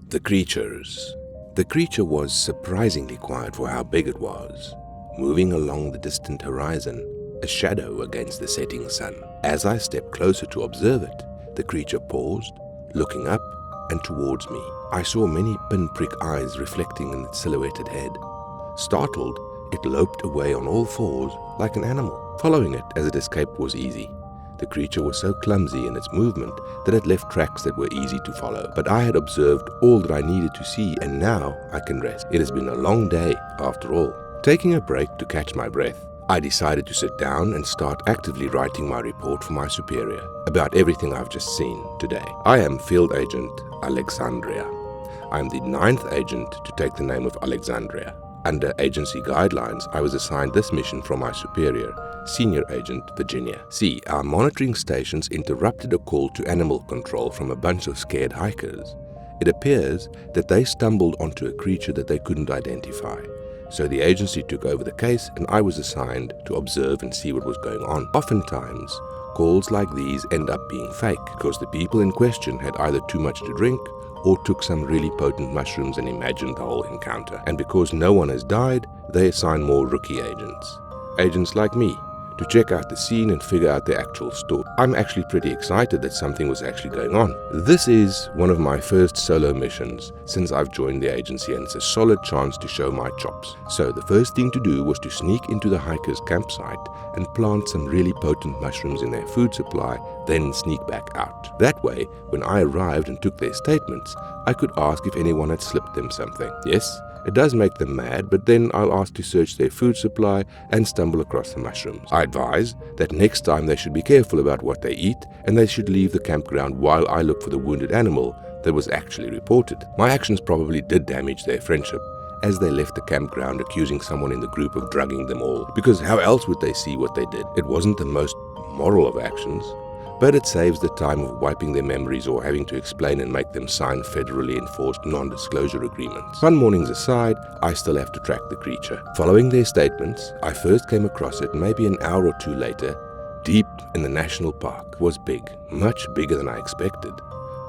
The creatures. The creature was surprisingly quiet for how big it was, moving along the distant horizon, a shadow against the setting sun. As I stepped closer to observe it, the creature paused, looking up and towards me. I saw many pinprick eyes reflecting in its silhouetted head. Startled, it loped away on all fours like an animal. Following it as it escaped was easy. The creature was so clumsy in its movement that it left tracks that were easy to follow. But I had observed all that I needed to see, and now I can rest. It has been a long day after all. Taking a break to catch my breath, I decided to sit down and start actively writing my report for my superior about everything I've just seen today. I am Field Agent Alexandria. I am the 9th agent to take the name of Alexandria. Under agency guidelines, I was assigned this mission from my superior, Senior Agent Virginia. See, our monitoring stations interrupted a call to animal control from a bunch of scared hikers. It appears that they stumbled onto a creature that they couldn't identify. So the agency took over the case and I was assigned to observe and see what was going on. Oftentimes, calls like these end up being fake because the people in question had either too much to drink or took some really potent mushrooms and imagined the whole encounter. And because no one has died, they assign more rookie agents. Agents like me, to check out the scene and figure out the actual story. I'm actually pretty excited that something was actually going on. This is one of my first solo missions since I've joined the agency, and it's a solid chance to show my chops. So the first thing to do was to sneak into the hikers' campsite and plant some really potent mushrooms in their food supply, then sneak back out. That way, when I arrived and took their statements, I could ask if anyone had slipped them something. Yes, it does make them mad, but then I'll ask to search their food supply and stumble across the mushrooms. I advise that next time they should be careful about what they eat and they should leave the campground while I look for the wounded animal that was actually reported. My actions probably did damage their friendship, as they left the campground accusing someone in the group of drugging them all, because how else would they see what they did? It wasn't the most moral of actions, but it saves the time of wiping their memories or having to explain and make them sign federally enforced non-disclosure agreements. Fun mornings aside, I still have to track the creature. Following their statements, I first came across it maybe an hour or two later, deep in the national park. It was big, much bigger than I expected.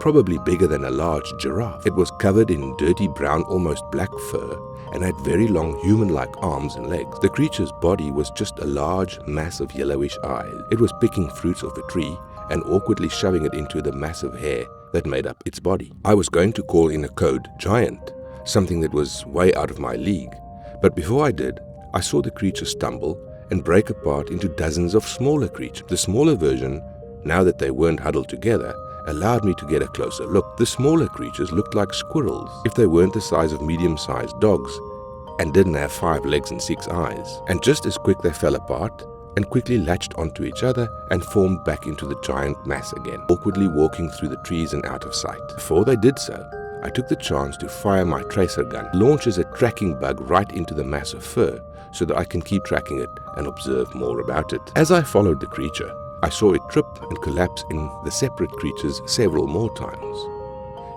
Probably bigger than a large giraffe. It was covered in dirty brown, almost black fur, and had very long human-like arms and legs. The creature's body was just a large mass of yellowish eyes. It was picking fruits off a tree and awkwardly shoving it into the massive hair that made up its body. I was going to call in a code giant, something that was way out of my league. But before I did, I saw the creature stumble and break apart into dozens of smaller creatures. The smaller version, now that they weren't huddled together, allowed me to get a closer look. The smaller creatures looked like squirrels, if they weren't the size of medium-sized dogs, and didn't have 5 legs and 6 eyes. And just as quick they fell apart, and quickly latched onto each other and formed back into the giant mass again, awkwardly walking through the trees and out of sight. Before they did so, I took the chance to fire my tracer gun. It launches a tracking bug right into the mass of fur so that I can keep tracking it and observe more about it. As I followed the creature, I saw it trip and collapse in the separate creatures several more times.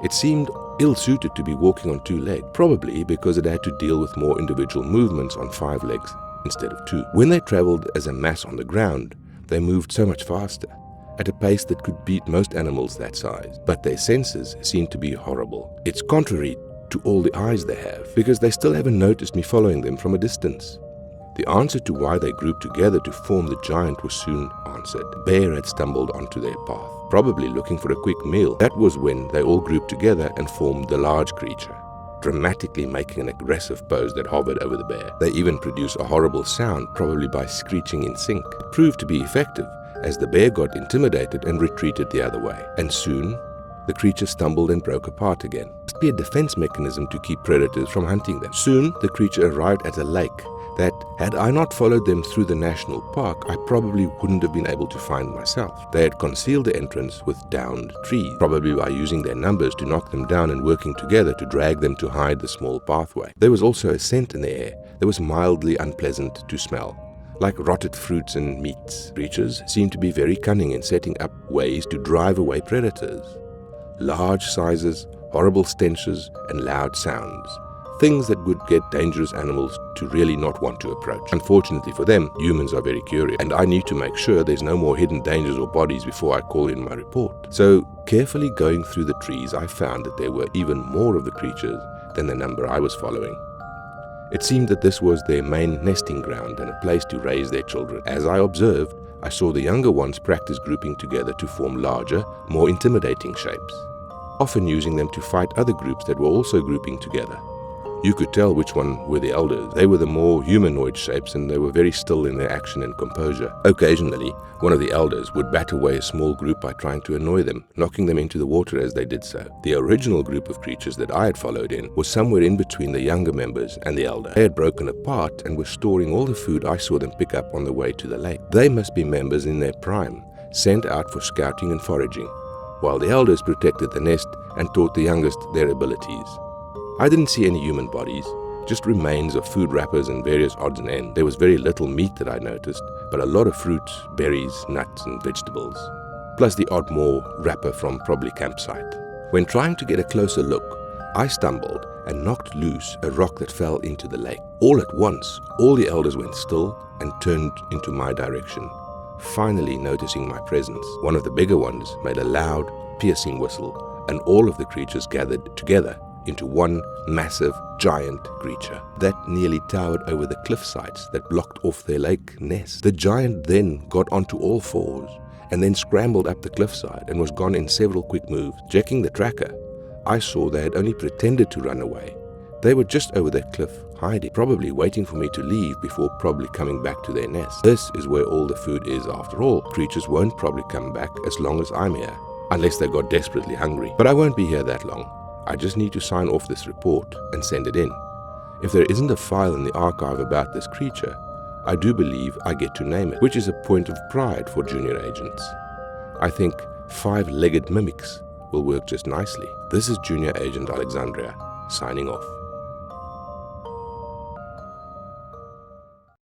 It seemed ill-suited to be walking on 2 legs, probably because it had to deal with more individual movements on 5 legs instead of 2. When they traveled as a mass on the ground, they moved so much faster, at a pace that could beat most animals that size. But their senses seemed to be horrible. It's contrary to all the eyes they have, because they still haven't noticed me following them from a distance. The answer to why they grouped together to form the giant was soon answered. A bear had stumbled onto their path, probably looking for a quick meal. That was when they all grouped together and formed the large creature, dramatically making an aggressive pose that hovered over the bear. They even produced a horrible sound, probably by screeching in sync. It proved to be effective, as the bear got intimidated and retreated the other way. And soon, the creature stumbled and broke apart again. It must be a defense mechanism to keep predators from hunting them. Soon, the creature arrived at a lake that, had I not followed them through the national park, I probably wouldn't have been able to find myself. They had concealed the entrance with downed trees, probably by using their numbers to knock them down and working together to drag them to hide the small pathway. There was also a scent in the air that was mildly unpleasant to smell, like rotted fruits and meats. Creatures seemed to be very cunning in setting up ways to drive away predators. Large sizes, horrible stenches, and loud sounds, things that would get dangerous animals to really not want to approach. Unfortunately for them, humans are very curious, and I need to make sure there's no more hidden dangers or bodies before I call in my report. So, carefully going through the trees, I found that there were even more of the creatures than the number I was following. It seemed that this was their main nesting ground and a place to raise their children. As I observed, I saw the younger ones practice grouping together to form larger, more intimidating shapes, often using them to fight other groups that were also grouping together. You could tell which one were the elders. They were the more humanoid shapes, and they were very still in their action and composure. Occasionally, one of the elders would bat away a small group by trying to annoy them, knocking them into the water as they did so. The original group of creatures that I had followed in was somewhere in between the younger members and the elder. They had broken apart and were storing all the food I saw them pick up on the way to the lake. They must be members in their prime, sent out for scouting and foraging, while the elders protected the nest and taught the youngest their abilities. I didn't see any human bodies, just remains of food wrappers and various odds and ends. There was very little meat that I noticed, but a lot of fruits, berries, nuts and vegetables, plus the odd more wrapper from probably campsite. When trying to get a closer look, I stumbled and knocked loose a rock that fell into the lake. All at once, all the elders went still and turned into my direction, finally noticing my presence. One of the bigger ones made a loud, piercing whistle, and all of the creatures gathered together into one massive, giant creature that nearly towered over the cliff sides that blocked off their lake nest. The giant then got onto all fours and then scrambled up the cliffside and was gone in several quick moves. Checking the tracker, I saw they had only pretended to run away. They were just over that cliff, hiding, probably waiting for me to leave before probably coming back to their nest. This is where all the food is after all. Creatures won't probably come back as long as I'm here, unless they got desperately hungry. But I won't be here that long. I just need to sign off this report and send it in. If there isn't a file in the archive about this creature, I do believe I get to name it, which is a point of pride for junior agents. I think 5-legged mimics will work just nicely. This is Junior Agent Alexandria, signing off.